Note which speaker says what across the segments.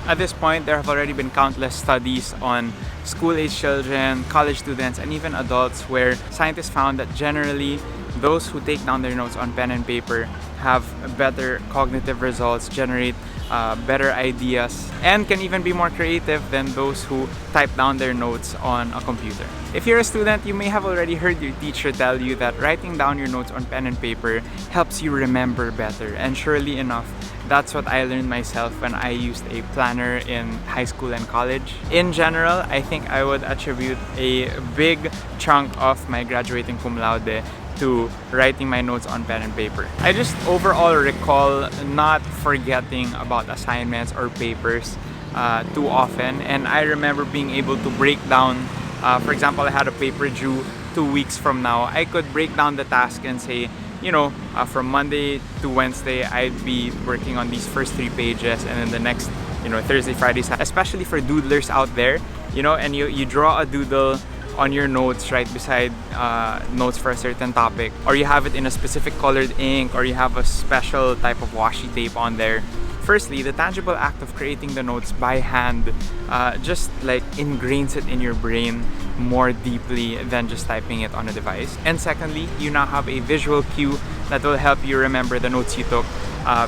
Speaker 1: At this point, there have already been countless studies on school-age children, college students, and even adults where scientists found that generally those who take down their notes on pen and paper have better cognitive results, generate better ideas, and can even be more creative than those who type down their notes on a computer. If you're a student, you may have already heard your teacher tell you that writing down your notes on pen and paper helps you remember better. And surely enough, that's what I learned myself when I used a planner in high school and college. In general, I think I would attribute a big chunk of my graduating cum laude to writing my notes on pen and paper. I just overall recall not forgetting about assignments or papers too often, and I remember being able to break down, for example, I had a paper due 2 weeks from now. I could break down the task and say, you know, from Monday to Wednesday, I'd be working on these first 3 pages, and then the next, you know, Thursday, Friday, especially for doodlers out there, you know, and you draw a doodle on your notes right beside notes for a certain topic, or you have it in a specific colored ink, or you have a special type of washi tape on there. Firstly, the tangible act of creating the notes by hand just like ingrains it in your brain more deeply than just typing it on a device. And secondly, you now have a visual cue that will help you remember the notes you took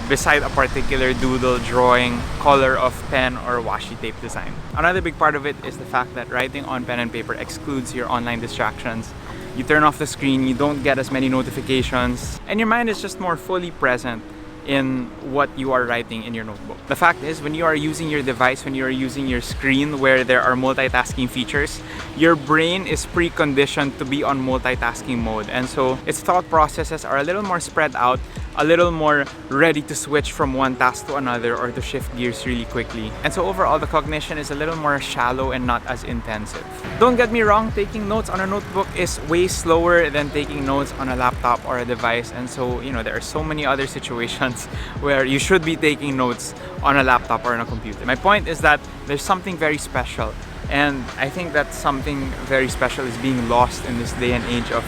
Speaker 1: beside a particular doodle, drawing, color of pen, or washi tape design. Another big part of it is the fact that writing on pen and paper excludes your online distractions. You turn off the screen, you don't get as many notifications, and your mind is just more fully present in what you are writing in your notebook. The fact is, when you are using your device, when you are using your screen where there are multitasking features, your brain is preconditioned to be on multitasking mode, and so its thought processes are a little more spread out, a little more ready to switch from one task to another or to shift gears really quickly. And so overall, the cognition is a little more shallow and not as intensive. Don't get me wrong, taking notes on a notebook is way slower than taking notes on a laptop or a device. And so, you know, there are so many other situations where you should be taking notes on a laptop or on a computer. My point is that there's something very special. And I think that something very special is being lost in this day and age of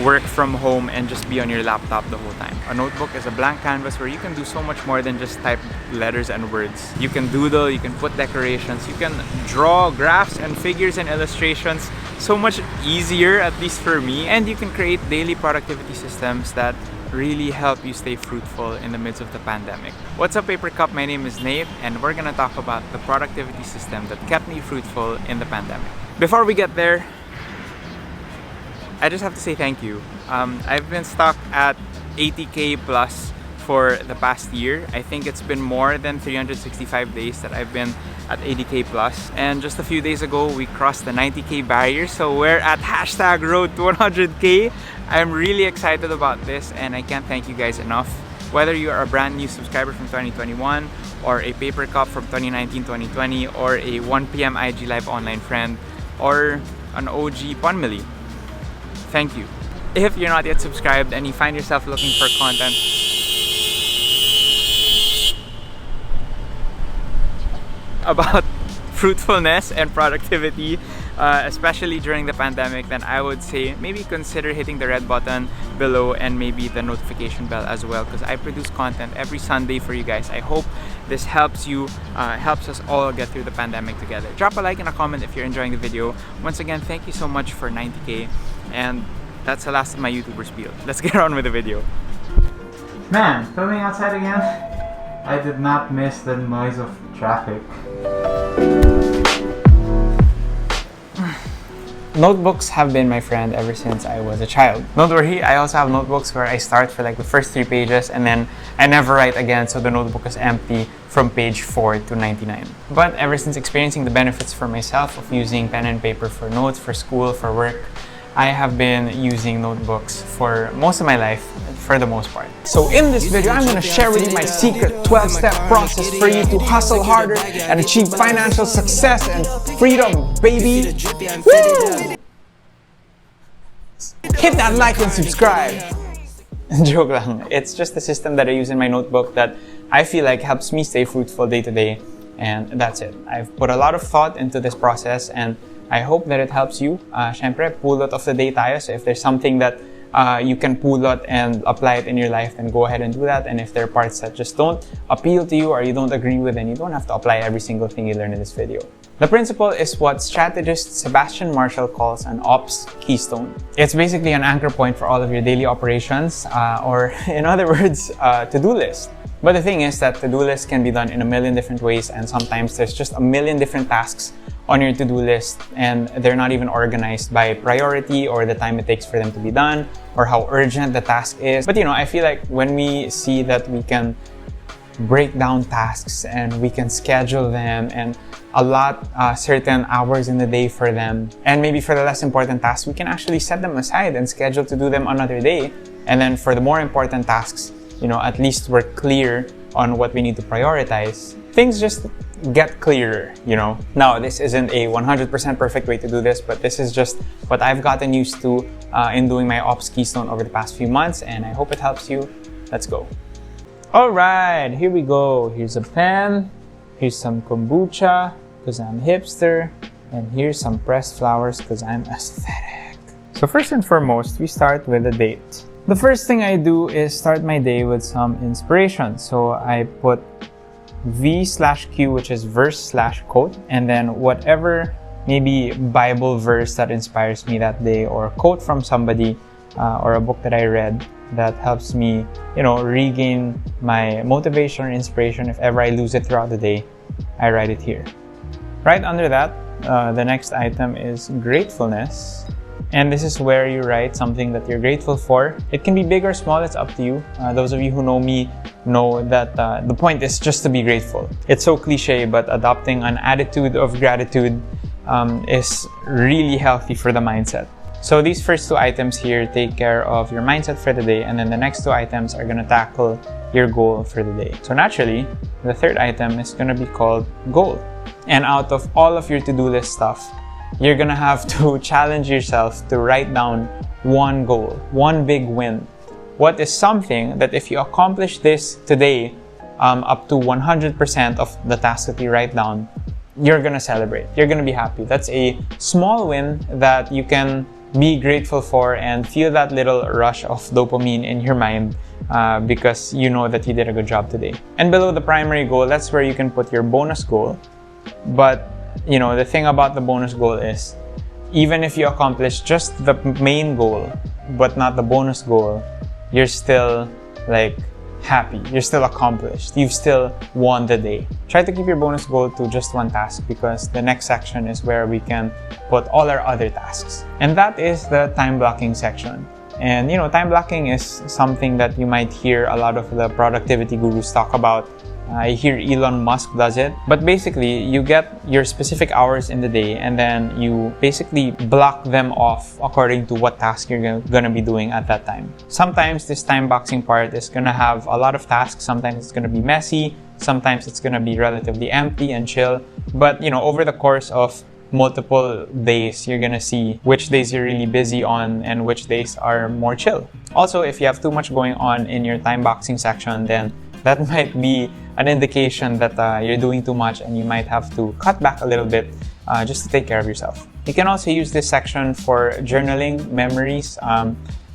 Speaker 1: work from home and just be on your laptop the whole time. A notebook is a blank canvas where you can do so much more than just type letters and words. You can doodle, you can put decorations, you can draw graphs and figures and illustrations so much easier, at least for me, and you can create daily productivity systems that really help you stay fruitful in the midst of the pandemic. What's up, Paper Cup? My name is Nate, and we're gonna talk about the productivity system that kept me fruitful in the pandemic. Before we get there, I just have to say thank you. I've been stuck at 80K plus for the past year. I think it's been more than 365 days that I've been at 80K plus. And just a few days ago, we crossed the 90K barrier. So we're at hashtag road to 100K. I'm really excited about this, and I can't thank you guys enough. Whether you are a brand new subscriber from 2021, or a Paper Cup from 2019-2020, or a 1 PM IG Live online friend, or an OG Punmili, thank you. If you're not yet subscribed and you find yourself looking for content about fruitfulness and productivity, especially during the pandemic, then I would say maybe consider hitting the red button below and maybe the notification bell as well, because I produce content every Sunday for you guys. I hope this helps you, helps us all get through the pandemic together. Drop a like and a comment if you're enjoying the video. Once again, thank you so much for 90K, and that's the last of my YouTuber spiel. Let's get on with the video. Man, filming outside again? I did not miss the noise of traffic. Notebooks have been my friend ever since I was a child. Don't worry, I also have notebooks where I start for like the first 3 pages and then I never write again, so the notebook is empty from page 4 to 99. But ever since experiencing the benefits for myself of using pen and paper for notes, for school, for work, I have been using notebooks for most of my life, for the most part. So in this video, I'm going to share with you my secret 12-step process for you to hustle harder and achieve financial success and freedom, baby! Woo! Hit that like and subscribe! Joke lang. It's just a system that I use in my notebook that I feel like helps me stay fruitful day to day, and that's it. I've put a lot of thought into this process and I hope that it helps you. Syempre, pulot of the day tayo. So if there's something that you can pull it and apply it in your life, then go ahead and do that. And if there are parts that just don't appeal to you or you don't agree with, then you don't have to apply every single thing you learn in this video. The principle is what strategist Sebastian Marshall calls an ops keystone. It's basically an anchor point for all of your daily operations, or in other words, to-do list. But the thing is that to-do lists can be done in a million different ways, and sometimes there's just a million different tasks on your to-do list, and they're not even organized by priority or the time it takes for them to be done or how urgent the task is. But I feel like when we see that we can break down tasks and we can schedule them and allot certain hours in the day for them, and maybe for the less important tasks, we can actually set them aside and schedule to do them another day. And then for the more important tasks, at least we're clear on what we need to prioritize. Things just get clearer, Now, this isn't a 100% perfect way to do this, but this is just what I've gotten used to in doing my ops keystone over the past few months, and I hope it helps you. Let's go. All right, here we go. Here's a pen, here's some kombucha, because I'm hipster, and here's some pressed flowers, because I'm aesthetic. So first and foremost, we start with a date. The first thing I do is start my day with some inspiration. So I put V/Q, which is verse/quote, and then whatever maybe Bible verse that inspires me that day, or quote from somebody, or a book that I read that helps me, regain my motivation or inspiration if ever I lose it throughout the day. I write it here. Right under that, the next item is gratefulness. And this is where you write something that you're grateful for. It can be big or small, it's up to you. Those of you who know me know that the point is just to be grateful. It's so cliche, but adopting an attitude of gratitude is really healthy for the mindset. So these first two items here take care of your mindset for the day, and then the next two items are going to tackle your goal for the day. So naturally, the third item is going to be called goal. And out of all of your to-do list stuff, you're gonna have to challenge yourself to write down one goal, one big win. What is something that if you accomplish this today, up to 100% of the tasks that you write down, you're gonna celebrate. You're gonna be happy. That's a small win that you can be grateful for and feel that little rush of dopamine in your mind because you know that you did a good job today. And below the primary goal, that's where you can put your bonus goal. But the thing about the bonus goal is, even if you accomplish just the main goal, but not the bonus goal, you're still happy. You're still accomplished. You've still won the day. Try to keep your bonus goal to just one task, because the next section is where we can put all our other tasks. And that is the time blocking section. And time blocking is something that you might hear a lot of the productivity gurus talk about. I hear Elon Musk does it. But basically, you get your specific hours in the day, and then you basically block them off according to what task you're gonna be doing at that time. Sometimes this time boxing part is gonna have a lot of tasks. Sometimes it's gonna be messy. Sometimes it's gonna be relatively empty and chill. But over the course of multiple days, you're gonna see which days you're really busy on and which days are more chill. Also, if you have too much going on in your time boxing section, then that might be an indication that you're doing too much, and you might have to cut back a little bit just to take care of yourself. You can also use this section for journaling memories.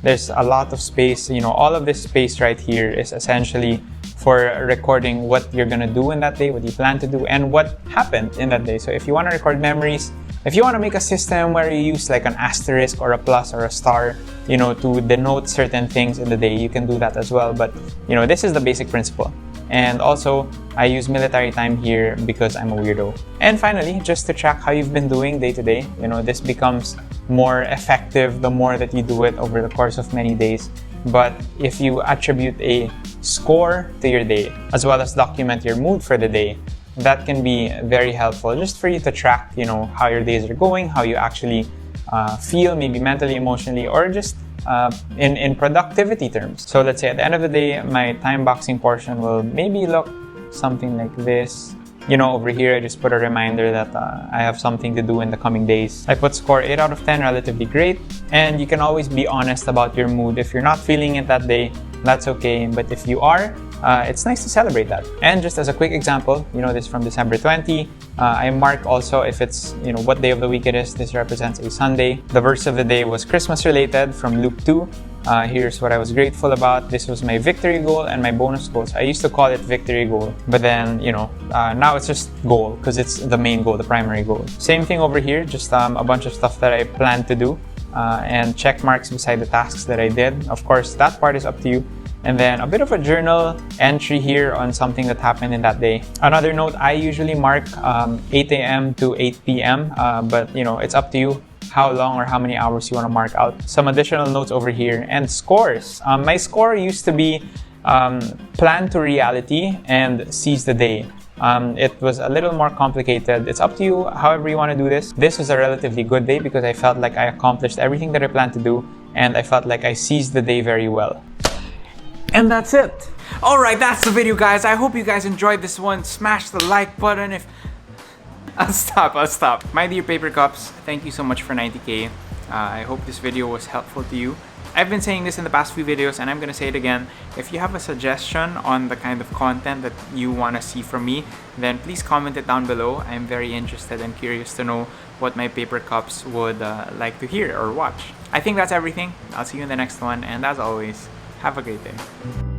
Speaker 1: There's a lot of space. All of this space right here is essentially for recording what you're gonna do in that day, what you plan to do, and what happened in that day. So if you want to record memories, if you want to make a system where you use like an asterisk or a plus or a star, to denote certain things in the day, you can do that as well. But this is the basic principle. And also, I use military time here because I'm a weirdo. And finally, just to track how you've been doing day to day, this becomes more effective the more that you do it over the course of many days. But if you attribute a score to your day, as well as document your mood for the day, that can be very helpful just for you to track, how your days are going, how you actually feel, maybe mentally, emotionally, or just in productivity terms. So let's say at the end of the day, my time boxing portion will maybe look something like this. Over here, I just put a reminder that I have something to do in the coming days. I put score 8 out of 10, relatively great. And you can always be honest about your mood. If you're not feeling it that day, that's okay. But if you are, it's nice to celebrate that. And just as a quick example, this from December 20, I mark also if it's, what day of the week it is. This represents a Sunday. The verse of the day was Christmas related from Luke 2. Here's what I was grateful about. This was my victory goal and my bonus goals. I used to call it victory goal, but then, now it's just goal because it's the main goal, the primary goal. Same thing over here, just a bunch of stuff that I plan to do and check marks beside the tasks that I did. Of course, that part is up to you. And then a bit of a journal entry here on something that happened in that day. Another note, I usually mark 8 a.m. to 8 p.m. But it's up to you how long or how many hours you want to mark out. Some additional notes over here and scores. My score used to be plan to reality and seize the day. It was a little more complicated. It's up to you however you want to do this. This was a relatively good day because I felt like I accomplished everything that I planned to do and I felt like I seized the day very well. And that's it. Alright, that's the video, guys. I hope you guys enjoyed this one. Smash the like button if... I'll stop. My dear paper cups, thank you so much for 90k. I hope this video was helpful to you. I've been saying this in the past few videos and I'm gonna say it again. If you have a suggestion on the kind of content that you want to see from me, then please comment it down below. I'm very interested and curious to know what my paper cups would like to hear or watch. I think that's everything. I'll see you in the next one, and as always, have a great day.